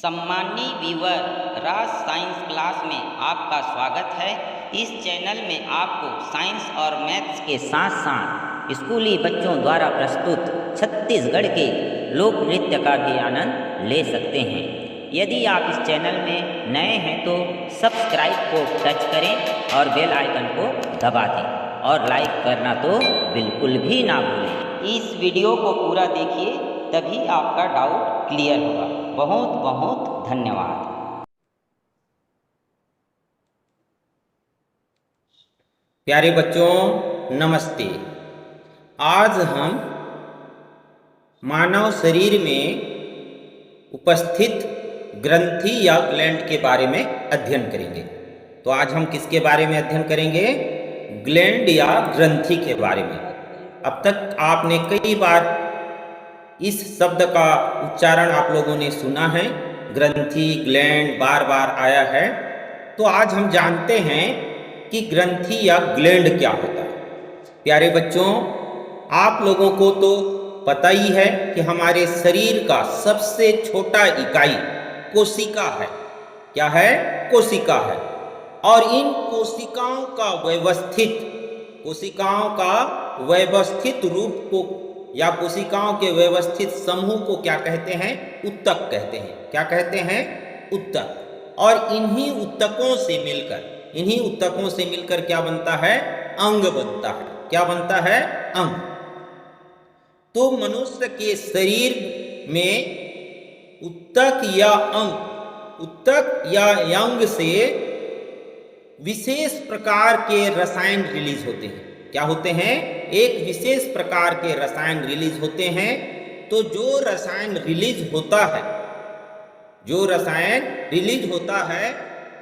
सम्मानीय व्यूअर, राज science class में आपका स्वागत है। इस चैनल में आपको साइंस और मैथ्स के साथ साथ स्कूली बच्चों द्वारा प्रस्तुत छत्तीसगढ़ के लोक नृत्य का भी आनंद ले सकते हैं। यदि आप इस चैनल में नए हैं तो सब्सक्राइब को टच करें और बेल आइकन को दबा दें और लाइक करना तो बिल्कुल भी ना भूलें। इस वीडियो को पूरा देखिए, तभी आपका डाउट क्लियर होगा। बहुत बहुत धन्यवाद। प्यारे बच्चों, नमस्ते। आज हम मानव शरीर में उपस्थित ग्रंथि या ग्लैंड के बारे में अध्ययन करेंगे। तो आज हम किसके बारे में अध्ययन करेंगे? ग्लैंड या ग्रंथि के बारे में। अब तक आपने कई बार इस शब्द का उच्चारण आप लोगों ने सुना है, ग्रंथि, ग्लैंड बार बार आया है। तो आज हम जानते हैं कि ग्रंथि या ग्लैंड क्या होता है। प्यारे बच्चों, आप लोगों को तो पता ही है कि हमारे शरीर का सबसे छोटा इकाई कोशिका है। क्या है? कोशिका है। और इन कोशिकाओं का व्यवस्थित रूप को या कोशिकाओं के व्यवस्थित समूह को क्या कहते हैं? ऊतक कहते हैं। क्या कहते हैं? ऊतक। और इन्हीं ऊतकों से मिलकर क्या बनता है? अंग बनता है। क्या बनता है? अंग। तो मनुष्य के शरीर में ऊतक या अंग से विशेष प्रकार के रसायन रिलीज होते हैं। क्या होते हैं? एक विशेष प्रकार के रसायन रिलीज होते हैं। तो जो रसायन रिलीज होता है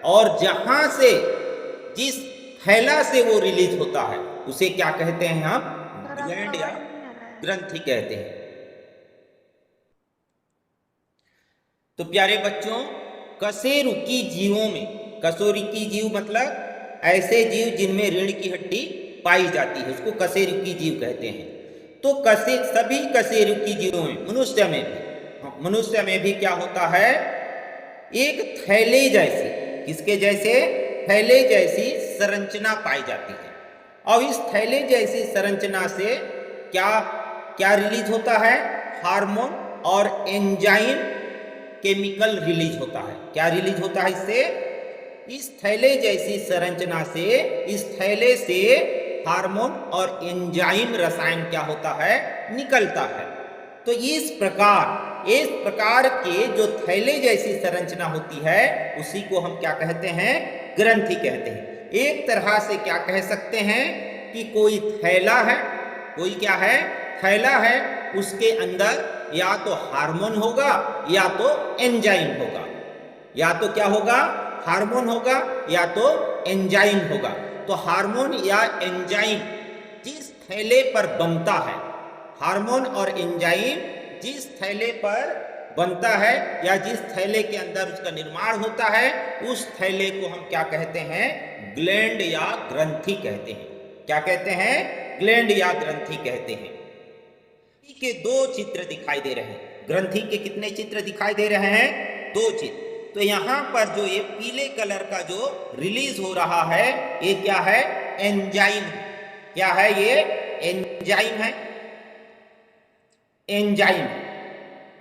और जहां से जिस थैला से वो रिलीज होता है उसे क्या कहते हैं? हम ग्लैंड या ग्रंथि कहते हैं। तो प्यारे बच्चों, कशेरुकी जीव मतलब ऐसे जीव जिनमें रीढ़ की हड्डी पाई जाती है, उसको कशेरुकी जीव कहते हैं। तो सभी कशेरुकी जीवों में, मनुष्य में भी क्या होता है? एक थैले जैसी, किसके जैसे? थैले जैसी संरचना पाई जाती है। और इस थैले जैसी संरचना से क्या रिलीज होता है? हार्मोन और एंजाइम केमिकल रिलीज होता है। क्या रिलीज होता है इससे? इस थैले जैसी संरचना से, इस थैले से हार्मोन और एंजाइम रसायन क्या होता है? निकलता है। तो इस प्रकार के जो थैले जैसी संरचना होती है उसी को हम क्या कहते हैं? ग्रंथि कहते हैं। एक तरह से क्या कह सकते हैं कि कोई थैला है, कोई क्या है? थैला है, उसके अंदर या तो हार्मोन होगा या तो एंजाइम होगा। या तो क्या होगा? हार्मोन होगा या तो एंजाइम होगा। तो हार्मोन या एंजाइम जिस थैले पर बनता है, हार्मोन और एंजाइम जिस थैले पर बनता है या जिस थैले के अंदर उसका निर्माण होता है, उस थैले को हम क्या कहते हैं? ग्लैंड या ग्रंथि कहते हैं। क्या कहते हैं? ग्लैंड या ग्रंथि कहते हैं। के दो चित्र दिखाई दे रहे हैं। ग्रंथि के कितने चित्र दिखाई दे रहे हैं? दो चित्र। तो यहां पर जो ये पीले कलर का जो रिलीज हो रहा है, ये क्या है? एंजाइम। क्या है ये? एंजाइम है। एंजाइम।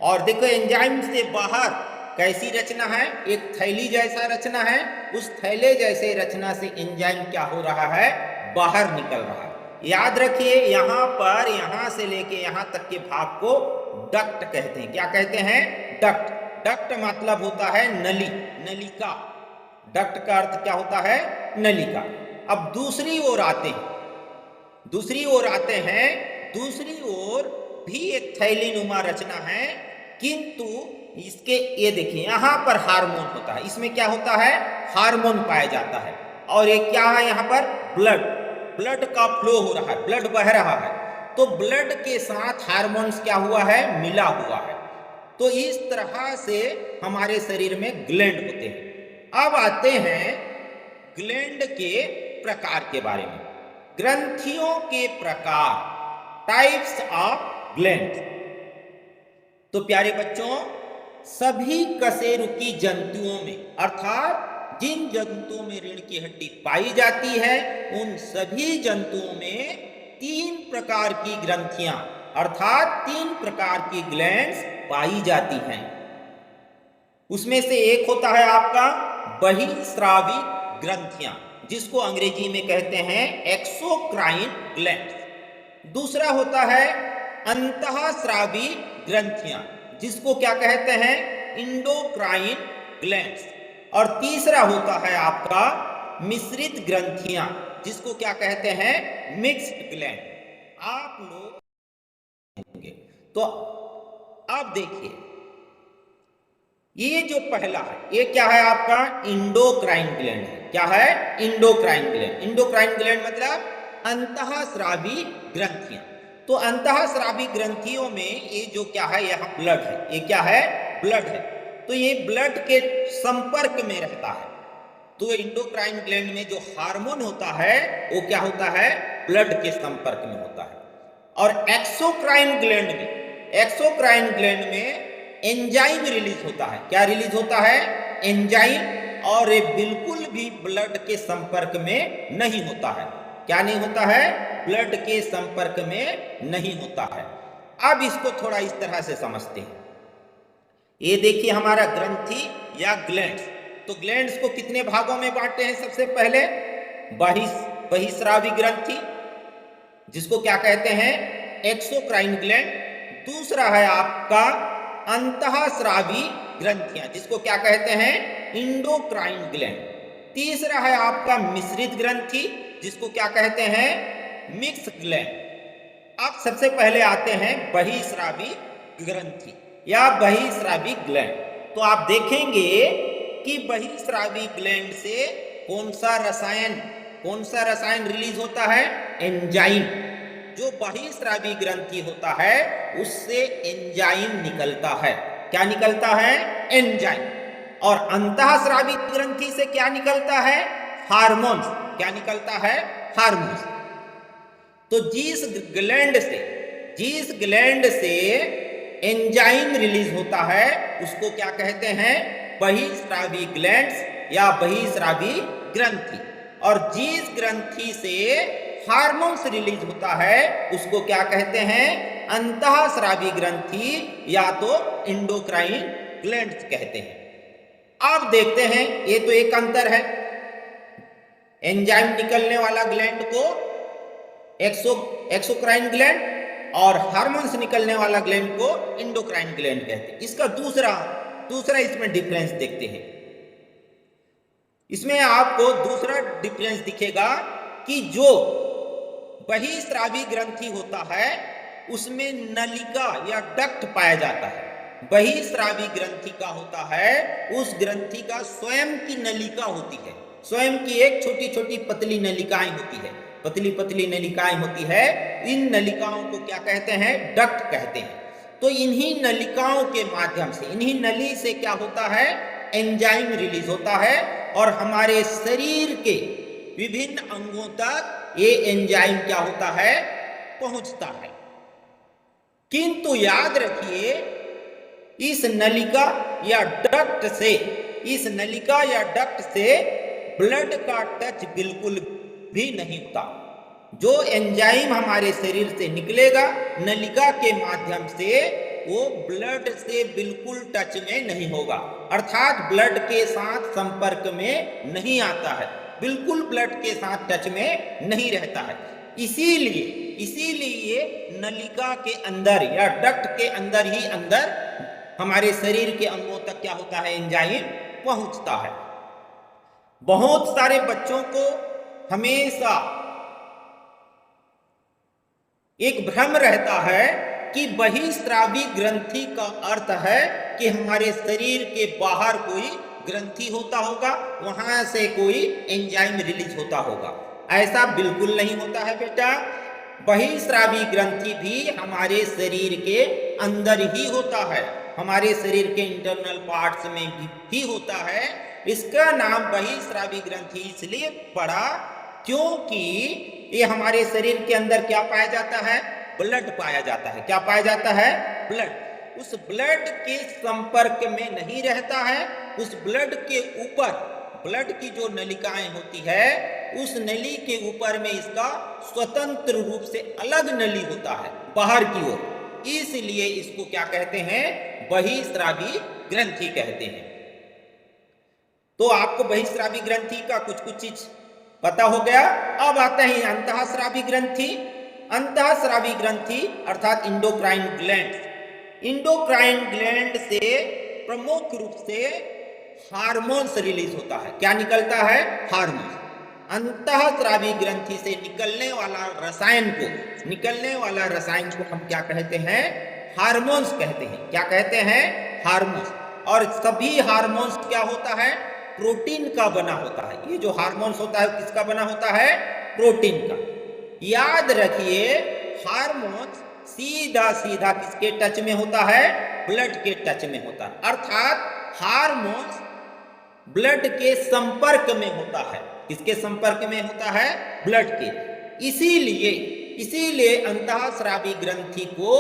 और देखो एंजाइम से बाहर कैसी रचना है? एक थैली जैसा रचना है। उस थैले जैसे रचना से एंजाइम क्या हो रहा है? बाहर निकल रहा है। याद रखिए, यहां से लेके यहां तक के भाग को डक्ट कहते हैं। क्या कहते हैं? डक्ट। डक्ट मतलब होता है नली, नलिका। डक्ट का अर्थ क्या होता है? नलिका। अब दूसरी ओर आते हैं। दूसरी ओर भी एक थैली नुमा रचना है, किंतु इसके ये देखिए यहां पर हार्मोन होता है। इसमें क्या होता है? हार्मोन पाया जाता है। और ये क्या है? यहां पर ब्लड का फ्लो हो रहा है, ब्लड बह रहा है। तो ब्लड के साथ हार्मोन्स क्या हुआ है? मिला हुआ है। तो इस तरह से हमारे शरीर में ग्लैंड होते हैं। अब आते हैं ग्लैंड के प्रकार के बारे में। ग्रंथियों के प्रकार, टाइप्स ऑफ ग्लैंड। तो प्यारे बच्चों, सभी कशेरुकी जंतुओं में, अर्थात जिन जंतुओं में रीढ़ की हड्डी पाई जाती है उन सभी जंतुओं में 3 प्रकार की ग्रंथियां अर्थात 3 प्रकार की ग्लैंड्स पाई जाती हैं। उसमें से एक होता है आपका बहिस्रावी ग्रंथियां, जिसको अंग्रेजी में कहते हैं एक्सोक्राइन ग्लैंड्स। दूसरा होता है अंतःस्रावी ग्रंथियां, जिसको क्या कहते हैं इंडोक्राइन ग्लैंड्स। और तीसरा होता है आपका मिश्रित ग्रंथियां, जिसको क्या कहते हैं मिक्स्ड ग्लैंड। आप लोग होंगे तो अब देखिए, ये जो पहला है ये क्या है आपका इंडोक्राइन ग्लैंड है। क्या है इंडोक्राइन ग्लैंड। इंडोक्राइन ग्लैंड मतलब अंतःस्रावी ग्रंथियां। तो अंतःस्रावी ग्रंथियों में ये जो क्या है यह ब्लड है। ये क्या है ब्लड है। तो ये ब्लड के संपर्क में रहता है। तो इंडोक्राइन ग्लैंड में जो हार्मोन होता है वो क्या होता है ब्लड के संपर्क में होता है। और एक्सोक्राइन ग्लैंड में एंजाइम रिलीज होता है। क्या रिलीज होता है एंजाइम। और ये बिल्कुल भी ब्लड के संपर्क में नहीं होता है। क्या नहीं होता है ब्लड के संपर्क में नहीं होता है। अब इसको थोड़ा इस तरह से समझते हैं। ये देखिए हमारा ग्रंथि या ग्लैंड्स। तो ग्लैंड्स को कितने भागों में बांटते हैं। सबसे पहले बहिस्रावी ग्रंथि, जिसको क्या कहते हैं एक्सोक्राइन ग्लैंड। दूसरा है आपका अंतःस्रावी ग्रंथियां, जिसको क्या कहते हैं इंडोक्राइन ग्लैंड। तीसरा है आपका मिश्रित ग्रंथि, जिसको क्या कहते हैं मिक्स ग्लैंड। अब सबसे पहले आते हैं बहिस्रावी ग्रंथि या बहिस्रावी ग्लैंड। तो आप देखेंगे कि बहिस्रावी ग्लैंड से कौन सा रसायन रिलीज होता है एंजाइम। जो बहिस्रावी ग्रंथि होता है उससे एंजाइम निकलता है। क्या निकलता है एंजाइम। और अंतःस्रावी ग्रंथि से क्या निकलता है हार्मोन्स। क्या निकलता है हार्मोन्स। तो जिस ग्लैंड से एंजाइम रिलीज होता है उसको क्या कहते हैं बहिस्रावी ग्लैंड्स या बहिस्रावी ग्रंथि। और जिस ग्रंथि से हार्मोन्स रिलीज होता है उसको क्या कहते हैं अंतःस्रावी ग्रंथि या तो इंडोक्राइन ग्लैंड्स कहते हैं। अब देखते हैं, ये तो एक अंतर है। एंजाइम निकलने वाला ग्लैंड को एक्सोक्राइन ग्लैंड और हार्मोन्स निकलने वाला ग्लैंड को इंडोक्राइन ग्लैंड कहते हैं। इसका दूसरा इसमें डिफरेंस देखते हैं। इसमें आपको दूसरा डिफरेंस दिखेगा कि जो बहिस्रावी ग्रंथि होता है उसमें नलिका या डक्ट पाया जाता है। बहिस्रावी ग्रंथि का होता है उस ग्रंथि का स्वयं की नलिका होती है। स्वयं की एक छोटी छोटी पतली नलिकाएं होती है। पतली नलिकाएं होती है। इन नलिकाओं को क्या कहते हैं डक्ट कहते हैं। तो इन्हीं नलिकाओं के माध्यम से इन्हीं नली से क्या होता है एंजाइम रिलीज होता है और हमारे शरीर के विभिन्न अंगों तक ये एंजाइम क्या होता है पहुंचता है। किंतु याद रखिए इस नलिका या डक्ट से ब्लड का टच बिल्कुल भी नहीं होता। जो एंजाइम हमारे शरीर से निकलेगा नलिका के माध्यम से वो ब्लड से बिल्कुल टच में नहीं होगा, अर्थात ब्लड के साथ संपर्क में नहीं आता है, बिल्कुल ब्लड के साथ टच में नहीं रहता है। इसीलिए नलिका के अंदर या डक्ट के अंदर ही अंदर हमारे शरीर के अंगों तक क्या होता है एंजाइम पहुंचता है। बहुत सारे बच्चों को हमेशा एक भ्रम रहता है कि बहिस्रावी ग्रंथि का अर्थ है कि हमारे शरीर के बाहर कोई ग्रंथि होता होगा, वहां से कोई एंजाइम रिलीज होता होगा। ऐसा बिल्कुल नहीं होता है बेटा। बहिस्रावी ग्रंथि भी हमारे शरीर के अंदर ही होता है, हमारे शरीर के इंटरनल पार्ट्स में भी होता है। इसका नाम बहिस्रावी ग्रंथि इसलिए पड़ा क्योंकि ये हमारे शरीर के अंदर क्या पाया जाता है ब्लड पाया जाता है। क्या पाया जाता है ब्लड। उस ब्लड के संपर्क में नहीं रहता है। उस ब्लड के ऊपर, ब्लड की जो नलिकाएं होती है, उस नली के ऊपर में इसका स्वतंत्र रूप से अलग नली होता है बाहर की ओर। इसलिए इसको क्या कहते हैं? बहिस्रावी ग्रंथि कहते हैं। तो आपको बहिस्रावी ग्रंथि का कुछ कुछ चीज पता हो गया। अब आते हैं अंतःस्रावी ग्रंथि। अंतःस्रावी ग्रंथि अर्थात इंडोक्राइन ग्लैंड। इंडोक्राइन ग्लैंड से प्रमुख रूप से हार्मोन्स रिलीज होता है। क्या निकलता है? हार्मोन्स। अंतःस्रावी ग्रंथि से निकलने वाला रसायन को हम क्या कहते हैं? हार्मोन्स कहते हैं। क्या कहते हैं? हार्मोन्स। और सभी हार्मोन्स क्या होता है? प्रोटीन का बना होता है। ये जो हार्मोन्स होता है किसका बना होता है? प्रोटीन का। याद रखिए, हार्मोन्स सीधा सीधा किसके टच में होता है? ब्लड के टच में होता है। अर्थात हार्मोन्स ब्लड के संपर्क में होता है। किसके संपर्क में होता है? ब्लड के। इसीलिए अंतःस्रावी ग्रंथि को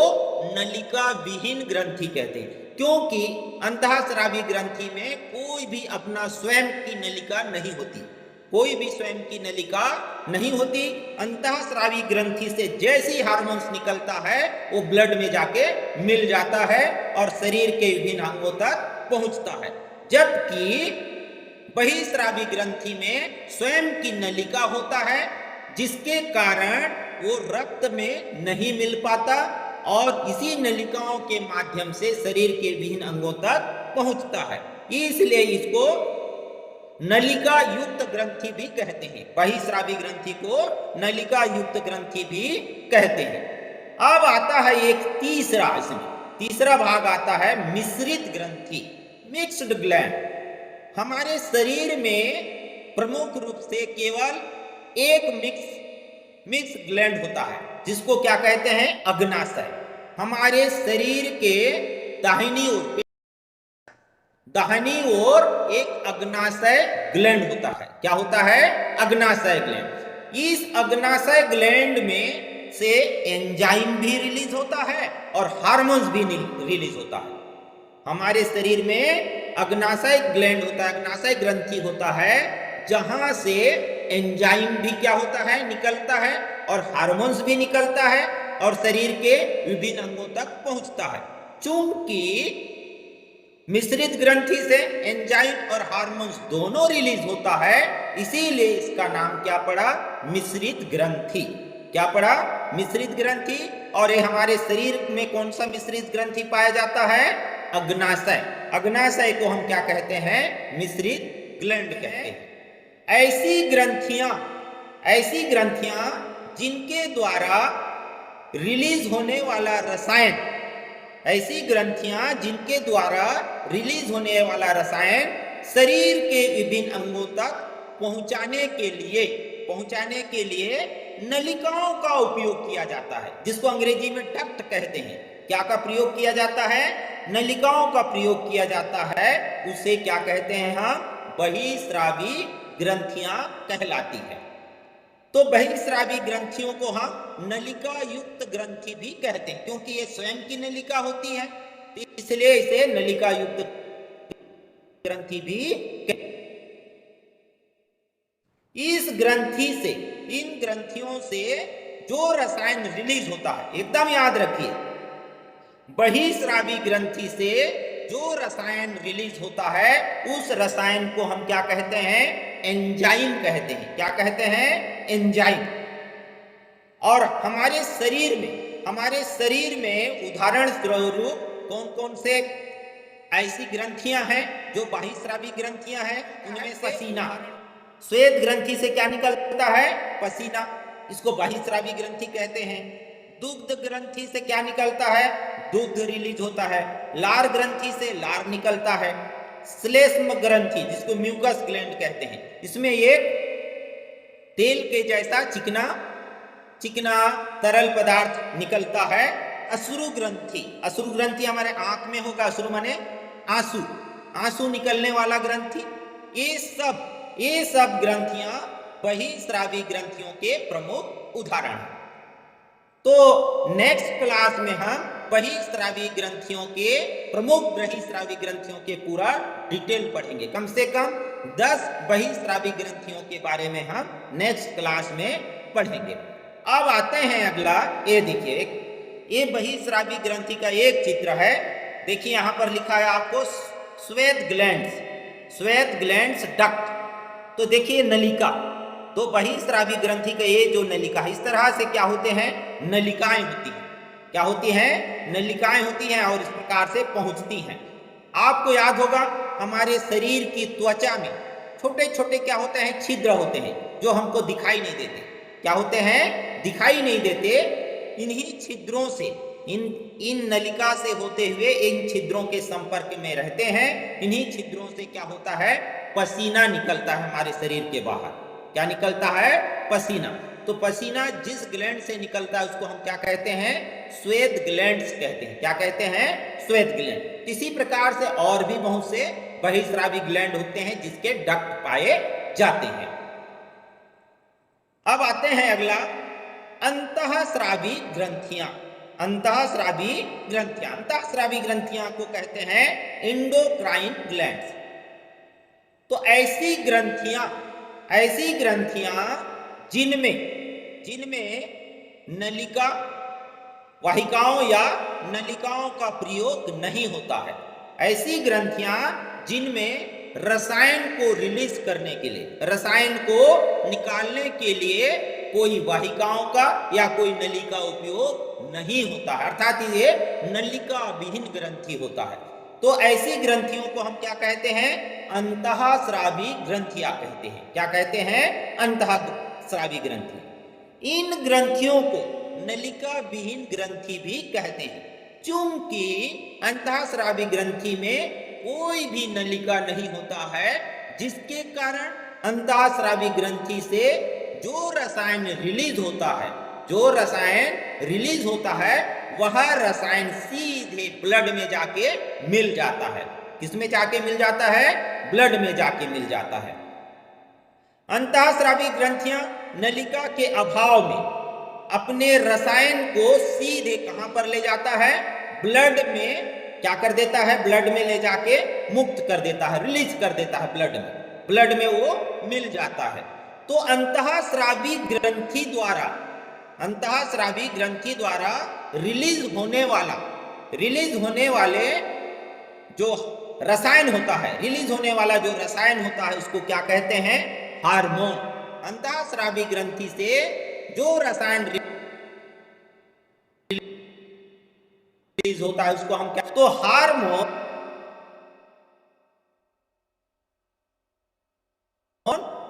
नलिका विहीन ग्रंथि कहते हैं, क्योंकि अंतःस्रावी ग्रंथि में कोई भी अपना स्वयं की नलिका नहीं होती। कोई भी स्वयं की नलिका नहीं होती। अंतःस्रावी ग्रंथि से जैसी हार्मोन्स निकलता है वो ब्लड में जाके मिल जाता है और शरीर के विभिन्न अंगों तक पहुंचता है। जबकि बहिस्रावी ग्रंथि में स्वयं की नलिका होता है, जिसके कारण वो रक्त में नहीं मिल पाता और इसी नलिकाओं के माध्यम से शरीर के विभिन्न अंगों तक पहुंचता है। इसलिए इसको नलिका युक्त ग्रंथि भी कहते हैं। बहिस्रावी ग्रंथि को नलिका युक्त ग्रंथि भी कहते हैं। अब आता है एक तीसरा भाग आता है मिश्रित ग्रंथि, मिक्स्ड ग्लैंड। हमारे शरीर में प्रमुख रूप से केवल एक मिक्स ग्लैंड होता है, जिसको क्या कहते हैं? अग्नाशय। हमारे शरीर के दाहिनी ओर एक अग्नाशय ग्लैंड होता है। क्या होता है? अग्नाशय ग्लैंड। इस अग्नाशय ग्लैंड में से एंजाइम भी रिलीज होता है और हार्मोन्स भी रिलीज होता है। हमारे शरीर में अग्नाशय ग्लैंड होता है, अग्नाशय ग्रंथि होता है, जहां से एंजाइम भी क्या होता है? निकलता है और हार्मोन्स भी निकलता है और शरीर के विभिन्न अंगों तक पहुंचता है। चूंकि मिश्रित ग्रंथि से एंजाइम और हार्मोन्स दोनों रिलीज होता है, इसीलिए इसका नाम क्या पड़ा? मिश्रित ग्रंथि। क्या पड़ा? मिश्रित ग्रंथि। और ये हमारे शरीर में कौन सा मिश्रित ग्रंथि पाया जाता है? अग्नाशय। अग्नाशय को हम क्या कहते हैं? मिश्रित ग्लैंड कहते हैं। ऐसी ग्रंथियां जिनके द्वारा रिलीज होने वाला रसायन शरीर के विभिन्न अंगों तक पहुंचाने के लिए नलिकाओं का उपयोग किया जाता है, जिसको अंग्रेजी में डक्ट कहते हैं। क्या का प्रयोग किया जाता है? नलिकाओं का प्रयोग किया जाता है। उसे क्या कहते हैं? हम बहिस्रावी ग्रंथियां कहलाती है। तो बहिस्रावी ग्रंथियों को हम नलिका युक्त ग्रंथि भी कहते हैं, क्योंकि ये स्वयं की नलिका होती है, इसलिए इसे नलिका युक्त ग्रंथि भी कहते हैं। इन ग्रंथियों से जो रसायन रिलीज होता है, एकदम याद रखिए, बहिस्रावी ग्रंथि से जो रसायन रिलीज होता है, उस रसायन को हम क्या कहते हैं? एंजाइम कहते हैं। क्या कहते हैं? एंजाइम। और हमारे शरीर में उदाहरण स्वरूप कौन कौन से ऐसी ग्रंथियां हैं जो बहिस्रावी ग्रंथियां हैं? उनमें पसीना। श्वेत ग्रंथि से क्या निकलता है? पसीना। इसको बहिस्रावी ग्रंथि कहते हैं। दुग्ध ग्रंथि से क्या निकलता है? दूध रिलीज होता है। लार ग्रंथि से लार निकलता है। श्लेष्म ग्रंथि, जिसको म्यूकस ग्लैंड कहते हैं, इसमें एक तेल के जैसा चिकना तरल पदार्थ निकलता है। अश्रु ग्रंथि हमारे आंख में होगा। अश्रु माने आंसू निकलने वाला ग्रंथि। ये सब ग्रंथियां बहिस्रावी ग्रंथियों के प्रमुख उदाहरण हैं। तो नेक्स्ट क्लास में हम बहिस्रावी ग्रंथियों के, प्रमुख बहिस्रावी ग्रंथियों के पूरा डिटेल पढ़ेंगे। कम से कम 10 बहिस्रावी ग्रंथियों के बारे में हम नेक्स्ट क्लास में पढ़ेंगे। अब आते हैं अगला, ये देखिए, ये बहिस्रावी ग्रंथि का एक चित्र है। देखिए यहां पर लिखा है आपको श्वेत ग्लैंड्स, श्वेत ग्लैंड्स डक्ट। तो देखिए नलिका, तो बहिस्रावी ग्रंथि का ये जो नलिका है, इस तरह से क्या होते हैं, नलिकाएं होती हैं। क्या होती हैं, नलिकाएं होती हैं और इस प्रकार से पहुंचती हैं। आपको याद होगा हमारे शरीर की त्वचा में छोटे छोटे क्या होते हैं, छिद्र होते हैं, जो हमको दिखाई नहीं देते। क्या होते हैं, दिखाई नहीं देते। इन्हीं छिद्रों से, इन नलिका से होते हुए इन छिद्रों के संपर्क में रहते हैं। इन्हीं छिद्रों से क्या होता है, पसीना निकलता है हमारे शरीर के बाहर। क्या निकलता है, पसीना। तो पसीना जिस ग्लैंड से निकलता है उसको हम क्या कहते हैं, श्वेत ग्लैंड्स कहते हैं। क्या कहते हैं, श्वेत ग्लैंड। इसी प्रकार से और भी बहुत से बहिस्रावी ग्लैंड होते हैं जिसके डक्ट पाए जाते हैं। अब आते हैं अगला, अंतःस्रावी ग्रंथियां। अंतःस्रावी ग्रंथियां, अंतःस्रावी ग्रंथियां को कहते हैं एंडोक्राइन ग्लैंड्स। तो ऐसी ग्रंथियां जिनमें नलिका वाहिकाओं या नलिकाओं का प्रयोग नहीं होता है। ऐसी ग्रंथियां जिनमें रसायन को रिलीज करने के लिए, रसायन को निकालने के लिए कोई वाहिकाओं का या कोई नली का उपयोग नहीं होता है, अर्थात ये नलिका विहीन ग्रंथि होता है। तो ऐसी ग्रंथियों को हम क्या कहते हैं, अंतःस्रावी ग्रंथियां कहते हैं। क्या कहते हैं, अंतःस्रावी ग्रंथि। इन ग्रंथियों को नलिका विहीन ग्रंथि भी कहते हैं, क्योंकि अंतःस्रावी ग्रंथि में कोई भी नलिका नहीं होता है, जिसके कारण अंतःस्रावी ग्रंथि से जो रसायन रिलीज होता है, जो रसायन रिलीज होता है, वह रसायन सीधे ब्लड में जाके मिल जाता है। किसमें जाके मिल जाता है, ब्लड में जाके मिल जाता है। अंतःस्रावी ग्रंथियां नलिका के अभाव में अपने रसायन को सीधे कहां पर ले जाता है, ब्लड में क्या कर देता है, ब्लड में ले जाके मुक्त कर देता है, रिलीज कर देता है ब्लड में, ब्लड में वो मिल जाता है। तो अंतःस्रावी ग्रंथि द्वारा रिलीज होने वाले जो रसायन होता है, रिलीज होने वाला जो रसायन होता है उसको क्या कहते हैं, हार्मोन। अंतःस्रावी ग्रंथि से जो रसायन रिलीज होता है उसको हम क्या, तो हार्मोन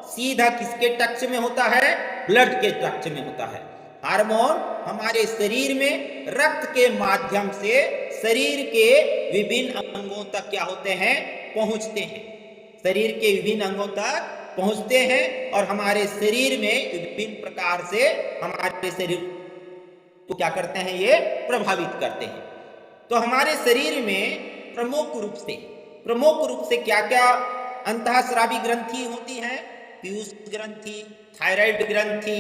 सीधा किसके टच में होता है, ब्लड के टच में होता है। हार्मोन हमारे शरीर में रक्त के माध्यम से शरीर के विभिन्न अंगों तक क्या होते हैं, पहुंचते हैं। शरीर के विभिन्न अंगों तक पहुंचते हैं और हमारे शरीर में विभिन्न प्रकार से हमारे शरीर को क्या करते हैं, ये प्रभावित करते हैं। तो हमारे शरीर में प्रमुख रूप से क्या क्या अंतःस्रावी ग्रंथि होती हैं, पीयूष ग्रंथि, थायराइड ग्रंथि,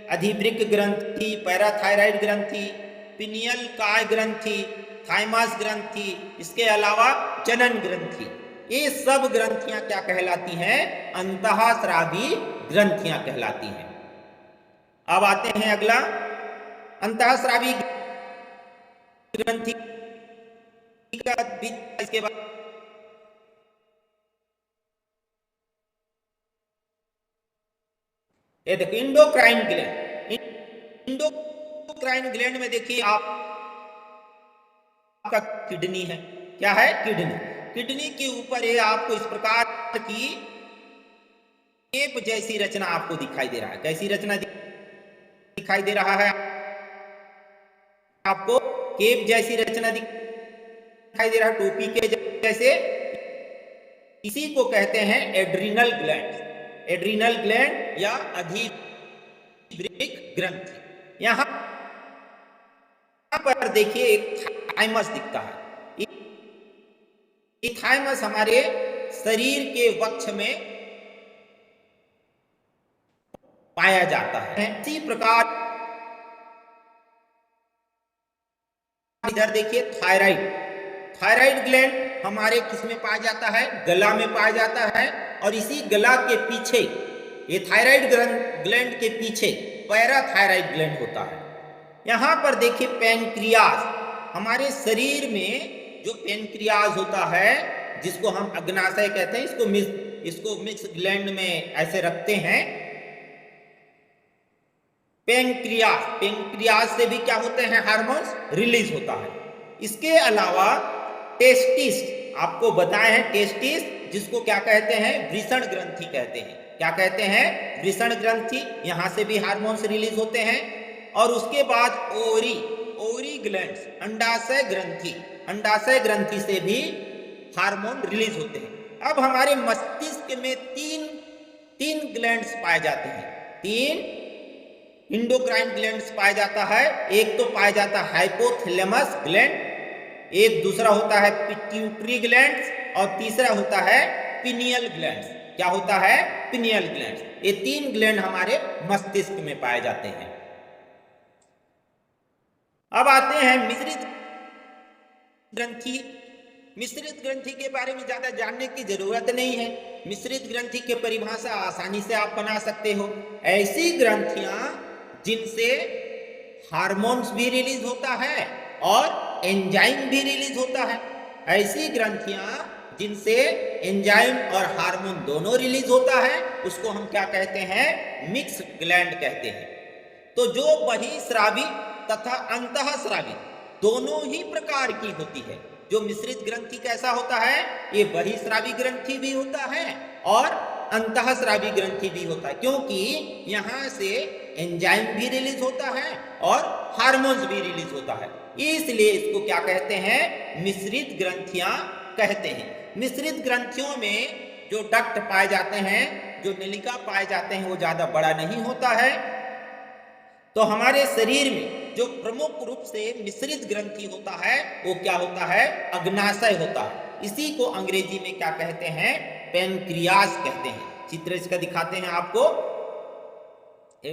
अधिवृक्क ग्रंथि, पैराथायराइड ग्रंथि, पिनियल काय ग्रंथि, थाइमस ग्रंथि, इसके अलावा जनन ग्रंथि। ये सब ग्रंथियां क्या कहलाती हैं, अंतःस्रावी ग्रंथियां कहलाती हैं। अब आते हैं अगला, अंतःस्रावी ग्रंथि का इसके बाद ये देखो इंडोक्राइन ग्लैंड में देखिए आपका किडनी है। क्या है, किडनी के ऊपर ये आपको इस प्रकार की केप जैसी रचना आपको दिखाई दे रहा है। कैसी रचना दिखाई दे रहा है आपको, केप जैसी रचना दिखाई दे रहा है, टोपी के जैसे। इसी को कहते हैं एड्रिनल ग्लैंड या अधिवृक्क ग्रंथि। यहां पर देखिए एक थाइमस दिखता है। ये थाइमस हमारे शरीर के वक्ष में पाया जाता है। इसी प्रकार इधर देखिए थायराइड, थायराइड ग्लैंड हमारे किस में पाया जाता है, गला में पाया जाता है। और इसी गला के पीछे, ये थायराइड ग्लैंड के पीछे पैराथायराइड ग्लैंड होता है। यहां पर देखिए पैनक्रियाज, हमारे शरीर में जो पैनक्रियाज होता है जिसको हम अग्नाशय कहते हैं, इसको मिक्स ग्लैंड में ऐसे रखते हैं। पैनक्रियाज से भी क्या होते हैं, हार्मोन्स रिलीज होता है। इसके अलावा टेस्टिस, आपको बताए हैं टेस्टिस, जिसको क्या कहते हैं, वृषण ग्रंथि कहते हैं। क्या कहते हैं, वृषण ग्रंथि, यहां से भी हार्मोन्स रिलीज होते हैं। और उसके बाद ओवरी ग्लैंड्स, अंडाशय ग्रंथि, अंडाशय ग्रंथि से भी हार्मोन रिलीज होते हैं। अब हमारे मस्तिष्क में तीन ग्लैंड्स पाए जाते हैं, तीन इंडोक्राइन ग्लैंड्स पाया जाता है। एक तो पाया जाता है हाइपोथैलेमस ग्लैंड, एक दूसरा होता है पिट्यूटरी ग्लैंड्स, और तीसरा होता है पिनियल ग्लैंड्स। क्या होता है, पिनियल ग्लैंड्स। ये तीन ग्लैंड हमारे मस्तिष्क में पाए जाते हैं। अब आते हैं मिश्रित ग्रंथि। मिश्रित ग्रंथि के बारे में ज्यादा जानने की जरूरत नहीं है। मिश्रित ग्रंथि की परिभाषा आसानी से आप बना सकते हो। ऐसी ग्रंथियां जिनसे हार्मोन्स भी रिलीज होता है और एंजाइम भी रिलीज होता है। ऐसी ग्रंथियां जिनसे एंजाइम और हार्मोन दोनों रिलीज होता है, उसको हम क्या कहते हैं, मिक्स ग्लैंड कहते हैं। तो जो बहिस्रावी तथा अंतःस्रावी दोनों ही प्रकार की होती है। जो मिश्रित ग्रंथि कैसा होता है, ये बहिस्रावी ग्रंथि भी होता है और अंतःस्रावी ग्रंथि भी होता है, क्योंकि यहां से एंजाइम भी रिलीज होता है और हार्मोन्स भी रिलीज होता है। इसलिए इसको क्या कहते हैं, मिश्रित ग्रंथियां कहते हैं। मिश्रित ग्रंथियों में जो डक्ट पाए जाते हैं, जो नलिका पाए जाते हैं, वो ज्यादा बड़ा नहीं होता है। तो हमारे शरीर में जो प्रमुख रूप से मिश्रित ग्रंथि होता है, वो क्या होता है, अग्नाशय होता है। इसी को अंग्रेजी में क्या कहते हैं, पैनक्रियाज कहते हैं। चित्र इसका दिखाते हैं आपको।